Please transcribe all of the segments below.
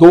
2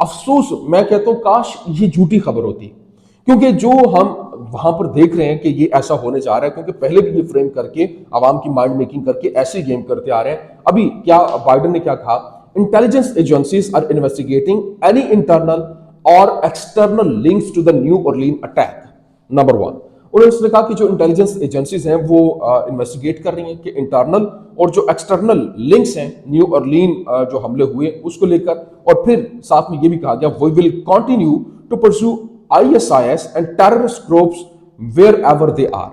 افسوس میں کہتا ہوں کاش یہ جھوٹی خبر ہوتی، کیونکہ جو ہم وہاں پر دیکھ رہے ہیں کہ یہ ایسا ہونے جا رہا ہے، کیونکہ پہلے بھی یہ فریم کر کے عوام کی مائنڈ میکنگ کر کے ایسے گیم کرتے آ رہے ہیں. ابھی کیا بائیڈن نے کیا کہا؟ Intelligence agencies are investigating any internal اور external links to the New Orleans attack. Number 1، انہوں نے کہا کہ جو انٹیلیجنس ایجنسیز ہیں وہ انویسٹیگیٹ کر رہی ہیں کہ انٹرنل اور جو ایکسٹرنل لنکس ہیں نیو اورلین جو حملے ہوئے اس کو لے کر، اور پھر ساتھ میں یہ بھی کہا گیا we will continue to pursue ISIS and terrorist groups wherever they are.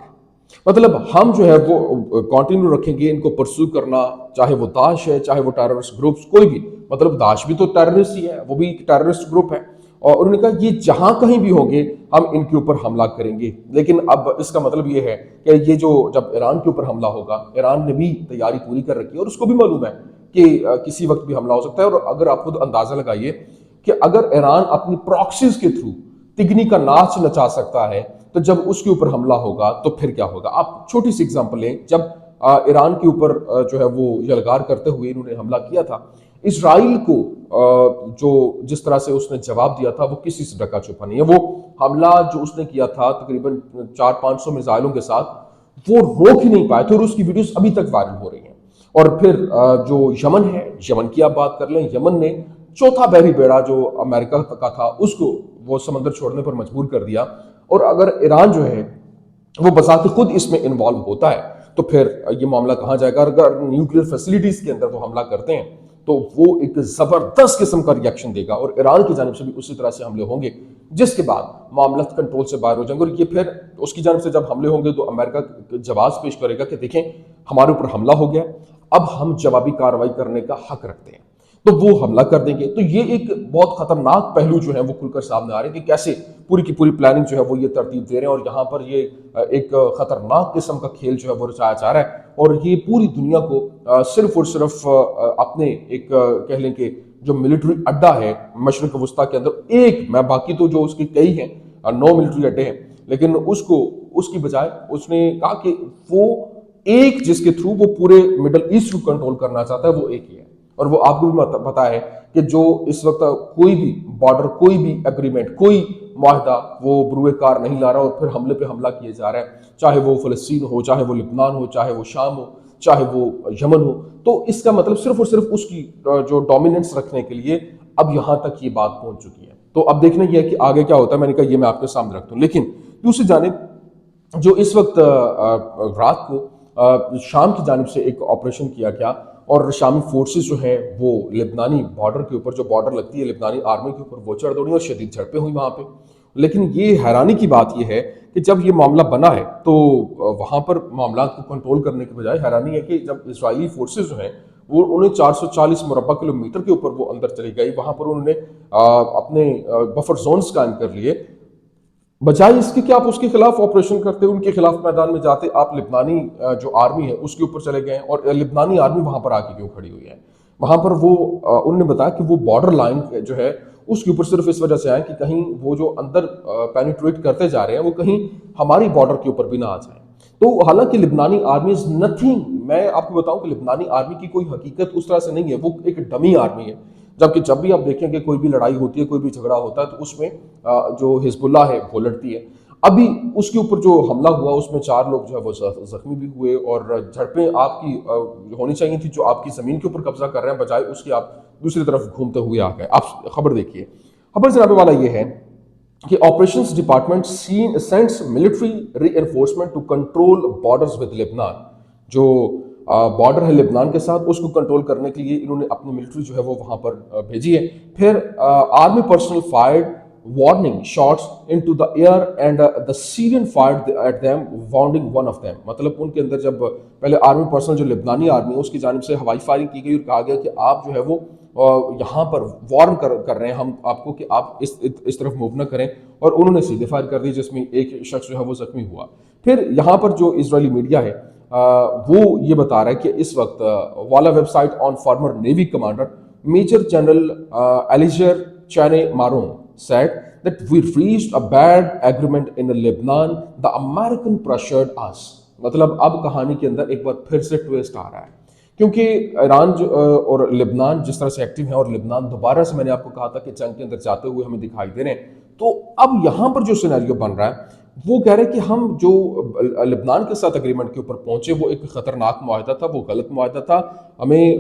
مطلب ہم جو ہے وہ کنٹینیو رکھیں گے ان کو پرسو کرنا، چاہے وہ داعش ہے چاہے وہ ٹیررسٹ گروپس کوئی بھی. مطلب داعش بھی تو ٹیررسٹ ہی ہے، وہ بھی ٹیررسٹ گروپ ہے. اور انہوں نے کہا یہ جہاں کہیں بھی ہوں گے ہم ان کے اوپر حملہ کریں گے. لیکن اب اس کا مطلب یہ ہے کہ یہ جو جب ایران کے اوپر حملہ ہوگا، ایران نے بھی تیاری پوری کر رکھی ہے اور اس کو بھی معلوم ہے کہ کسی وقت بھی حملہ ہو سکتا ہے. اور اگر آپ خود اندازہ لگائیے کہ اگر ایران اپنی پراکسیز کے تھرو تگنی کا ناچ نچا سکتا ہے تو جب اس کے اوپر حملہ ہوگا تو پھر کیا ہوگا. آپ چھوٹی سی اگزامپل لیں، جب ایران کے اوپر جو ہے وہ یلغار کرتے ہوئے انہوں نے حملہ کیا تھا، اسرائیل کو جو جس طرح سے اس نے جواب دیا تھا وہ کسی سے ڈکا چھپا نہیں ہے. وہ حملہ جو اس نے کیا تھا تقریباً 400-500 میزائلوں کے ساتھ، وہ روک ہی نہیں پائے تھے اور اس کی ویڈیوز ابھی تک وائرل ہو رہی ہیں. اور پھر جو یمن ہے، یمن کی آپ بات کر لیں، یمن نے چوتھا بحری بیڑا جو امریکہ کا تھا اس کو وہ سمندر چھوڑنے پر مجبور کر دیا. اور اگر ایران جو ہے وہ بذات خود اس میں انوالو ہوتا ہے تو پھر یہ معاملہ کہاں جائے گا. اگر نیوکلیر فیسلٹیز کے اندر وہ حملہ کرتے ہیں تو وہ ایک زبردست قسم کا ری ایکشن دے گا، اور ایران کی جانب سے بھی اسی طرح سے حملے ہوں گے جس کے بعد معاملات کنٹرول سے باہر ہو جائیں گے. اور یہ پھر اس کی جانب سے جب حملے ہوں گے تو امریکہ جواز پیش کرے گا کہ دیکھیں ہمارے اوپر حملہ ہو گیا، اب ہم جوابی کارروائی کرنے کا حق رکھتے ہیں، تو وہ حملہ کر دیں گے. تو یہ ایک بہت خطرناک پہلو جو ہے وہ کھل کر سامنے آ رہے ہیں کہ کیسے پوری کی پوری پلاننگ جو ہے وہ یہ ترتیب دے رہے ہیں. اور یہاں پر یہ ایک خطرناک قسم کا کھیل جو ہے وہ رچایا جا رہا ہے، اور یہ پوری دنیا کو صرف اور صرف اپنے ایک کہہ لیں کہ جو ملٹری اڈا ہے مشرق وسطیٰ کے اندر، ایک میں باقی تو جو اس کے کئی ہیں 9 ملٹری اڈے ہیں، لیکن اس کی بجائے اس نے کہا کہ وہ ایک جس کے تھرو وہ پورے مڈل ایسٹ کو کنٹرول کرنا چاہتا ہے وہ ایک ہی ہے. اور وہ آپ کو بھی پتا ہے کہ جو اس وقت کوئی بھی بارڈر، کوئی بھی ایگریمنٹ، کوئی معاہدہ وہ بروئے کار نہیں لا رہا اور پھر حملے پہ حملہ کیے جا رہا ہے، چاہے وہ فلسطین ہو، چاہے وہ لبنان ہو، چاہے وہ شام ہو، چاہے وہ یمن ہو. تو اس کا مطلب صرف اور صرف اس کی جو ڈومیننس رکھنے کے لیے اب یہاں تک یہ بات پہنچ چکی ہے. تو اب دیکھنا یہ ہے کہ آگے کیا ہوتا ہے. میں نے کہا یہ میں آپ کے سامنے رکھتا ہوں. لیکن دوسری جانب جو اس وقت رات کو شام کی جانب سے ایک آپریشن کیا گیا، اور شامی فورسز جو ہیں وہ لبنانی بارڈر کے اوپر، جو بارڈر لگتی ہے لبنانی آرمی کے اوپر، وہ چڑھ دوڑی اور شدید جھڑپیں ہوئی وہاں پہ. لیکن یہ حیرانی کی بات یہ ہے کہ جب یہ معاملہ بنا ہے تو وہاں پر معاملات کو کنٹرول کرنے کے بجائے حیرانی ہے کہ جب اسرائیلی فورسز جو ہیں وہ انہیں 440 مربع کلومیٹر کے اوپر وہ اندر چلی گئی، وہاں پر انہوں نے اپنے بفر زونز قائم کر لیے. بجائے اس کے کہ آپ اس کے خلاف آپریشن کرتے، ان کے خلاف میدان میں جاتے، آپ لبنانی جو آرمی ہے اس کے اوپر چلے گئے. اور لبنانی آرمی وہاں پر آ کے کیوں کھڑی ہوئی ہے؟ وہاں پر وہ انہوں نے بتایا کہ وہ بارڈر لائن جو ہے اس کے اوپر صرف اس وجہ سے آئے کہ کہیں وہ جو اندر پینیٹریٹ کرتے جا رہے ہیں وہ کہیں ہماری بارڈر کے اوپر بھی نہ آ جائیں. تو حالانکہ لبنانی آرمی از نتھنگ، میں آپ کو بتاؤں کہ لبنانی آرمی کی کوئی حقیقت اس طرح سے نہیں ہے، وہ ایک ڈمی آرمی ہے. جبکہ جب بھی آپ دیکھیں کہ کوئی بھی لڑائی ہوتی ہے، کوئی بھی جھگڑا ہوتا ہے تو اس میں جو حزب اللہ ہے وہ لڑتی ہے. ابھی اس کے اوپر جو حملہ ہوا اس میں 4 لوگ جو ہے وہ زخمی بھی ہوئے، اور جھڑپیں آپ کی ہونی چاہیے تھی جو آپ کی زمین کے اوپر قبضہ کر رہے ہیں، بجائے اس کے آپ دوسری طرف گھومتے ہوئے آ گئے. آپ خبر دیکھیے. خبر جناب والا یہ ہے کہ operations department sends military reinforcement to control borders with Lebanon. جو بارڈر ہے لبنان کے ساتھ اس کو کنٹرول کرنے کے لیے انہوں نے اپنی ملٹری جو ہے وہ وہاں پر بھیجی ہے. پھر army personal fired warning shots into the air and the Syrian fired at them wounding one of them. مطلب ان کے اندر جب پہلے آرمی پرسنل جو لبنانی آرمی ہے اس کی جانب سے ہوائی فائرنگ کی گئی اور کہا گیا کہ آپ جو ہے وہ یہاں پر وارن کر رہے ہیں ہم آپ کو کہ آپ اس طرف موو نہ کریں، اور انہوں نے سیدھے فائر کر دی جس میں ایک شخص جو ہے وہ زخمی ہوا. پھر یہاں پر جو اسرائیلی میڈیا ہے وہ یہ بتا رہا ہے کہ اس وقت والا website on former navy commander major general Eliezer Chaney Marom said that we reached a bad agreement in Lebanon, the American pressured us. مطلب اب کہانی کے اندر ایک بار پھر سے ٹویسٹ آ رہا ہے کیونکہ ایران اور لبنان جس طرح سے ایکٹیو ہیں، اور لبنان دوبارہ سے میں نے آپ کو کہا تھا کہ جنگ کے اندر جاتے ہوئے ہمیں دکھائی دے رہے ہیں، تو اب یہاں پر جو سیناریو بن رہا ہے وہ کہہ رہے ہیں کہ ہم جو لبنان کے ساتھ اگریمنٹ کے اوپر پہنچے وہ ایک خطرناک معاہدہ تھا، وہ غلط معاہدہ تھا، ہمیں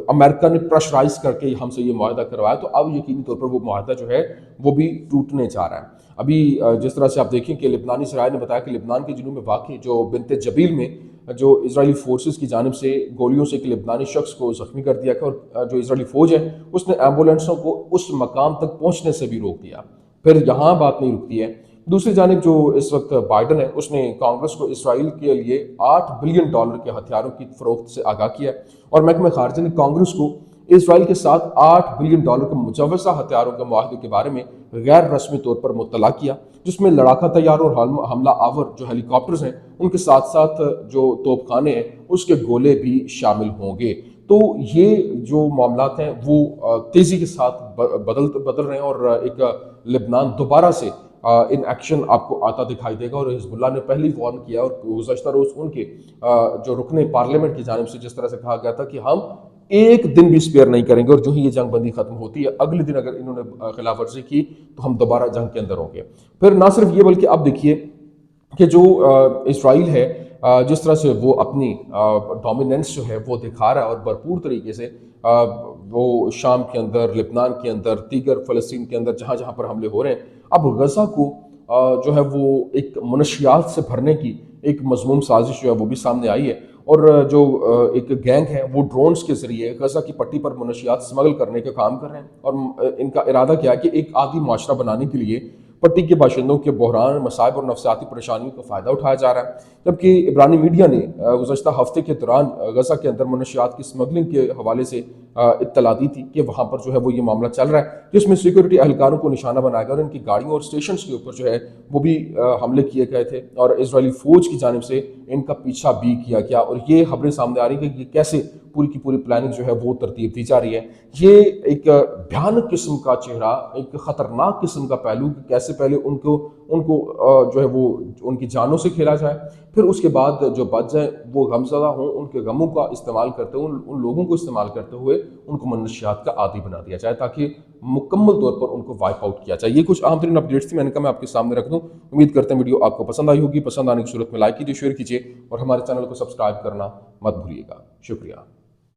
امریکہ نے پریشرائز کر کے ہم سے یہ معاہدہ کروایا، تو اب یقینی طور پر وہ معاہدہ جو ہے وہ بھی ٹوٹنے جا رہا ہے۔ ابھی جس طرح سے آپ دیکھیں کہ لبنانی ذرائع نے بتایا کہ لبنان کے جنوب میں واقع جو بنت جبیل میں جو اسرائیلی فورسز کی جانب سے گولیوں سے ایک لبنانی شخص کو زخمی کر دیا گیا، اور جو اسرائیلی فوج ہے اس نے ایمبولینسوں کو اس مقام تک پہنچنے سے بھی روک دیا۔ پھر یہاں بات نہیں رکتی ہے، دوسری جانب جو اس وقت بائیڈن ہے اس نے کانگریس کو اسرائیل کے لیے $8 بلین کے ہتھیاروں کی فروخت سے آگاہ کیا، اور محکمہ خارجہ نے کانگریس کو اسرائیل کے ساتھ $8 بلین کے مجوزہ ہتھیاروں کے معاہدے کے بارے میں غیر رسمی طور پر مطلع کیا، جس میں لڑاکا طیاروں اور حملہ آور جو ہیلی کاپٹرز ہیں ان کے ساتھ ساتھ جو توپ خانے ہیں اس کے گولے بھی شامل ہوں گے۔ تو یہ جو معاملات ہیں وہ تیزی کے ساتھ بدل رہے ہیں، اور ایک لبنان دوبارہ سے ان ایکشن آپ کو آتا دکھائی دے گا، اور حزب اللہ نے پہلے ہی وارن کیا، اور گزشتہ روز ان کے جو رکن پارلیمنٹ کی جانب سے جس طرح سے کہا گیا تھا کہ ہم ایک دن بھی اسپیئر نہیں کریں گے، اور جو ہی یہ جنگ بندی ختم ہوتی ہے اگلے دن اگر انہوں نے خلاف ورزی کی تو ہم دوبارہ جنگ کے اندر ہوں گے۔ پھر نہ صرف یہ بلکہ اب دیکھیے کہ جو اسرائیل ہے جس طرح سے وہ اپنی ڈومیننس جو ہے وہ دکھا رہا ہے، اور بھرپور طریقے سے وہ شام کے اندر، لبنان کے اندر، دیگر فلسطین کے اندر جہاں جہاں پر حملے ہو رہے ہیں، اب غزہ کو جو ہے وہ ایک منشیات سے بھرنے کی ایک مضمون سازش جو ہے وہ بھی سامنے آئی ہے، اور جو ایک گینگ ہے وہ ڈرونز کے ذریعے غزہ کی پٹی پر منشیات سمگل کرنے کا کام کر رہے ہیں، اور ان کا ارادہ کیا ہے کہ ایک عادی معاشرہ بنانے کے لیے پٹی کے باشندوں کے بحران، مصائب اور نفسیاتی پریشانیوں کا فائدہ اٹھایا جا رہا ہے، جبکہ عبرانی میڈیا نے گزشتہ ہفتے کے دوران غزہ کے اندر منشیات کی سمگلنگ کے حوالے سے اطلاع دی تھی کہ وہاں پر جو ہے وہ یہ معاملہ چل رہا ہے، جس میں سیکورٹی اہلکاروں کو نشانہ بنایا گیا اور ان کی گاڑیوں اور اسٹیشنز کے اوپر جو ہے وہ بھی حملے کیے گئے تھے، اور اسرائیلی فوج کی جانب سے ان کا پیچھا بھی کیا گیا، اور یہ خبریں سامنے آ رہی ہیں کہ یہ کیسے پوری کی پوری پلاننگ جو ہے وہ ترتیب دی جا رہی ہے۔ یہ ایک بھیانک قسم کا چہرہ، ایک خطرناک قسم کا پہلو کہ کیسے پہلے ان کو جو ہے وہ ان کی جانوں سے کھیلا جائے، پھر اس کے بعد جو بچ جائیں وہ غمزدہ ہوں، ان کے غموں کا استعمال کرتے ہوئے، ان لوگوں کو استعمال کرتے ہوئے ان کو منشیات کا عادی بنا دیا جائے تاکہ مکمل طور پر ان کو وائپ آؤٹ کیا جائے۔ یہ کچھ اہم ترین اپڈیٹس تھی، میں نے کہا میں آپ کے سامنے رکھ دوں۔ امید کرتے ہیں ویڈیو آپ کو پسند آئی ہوگی، پسند آنے کی صورت میں لائک کیجیے، شیئر کیجیے، اور ہمارے چینل کو سبسکرائب کرنا مت بھولیے گا۔ شکریہ۔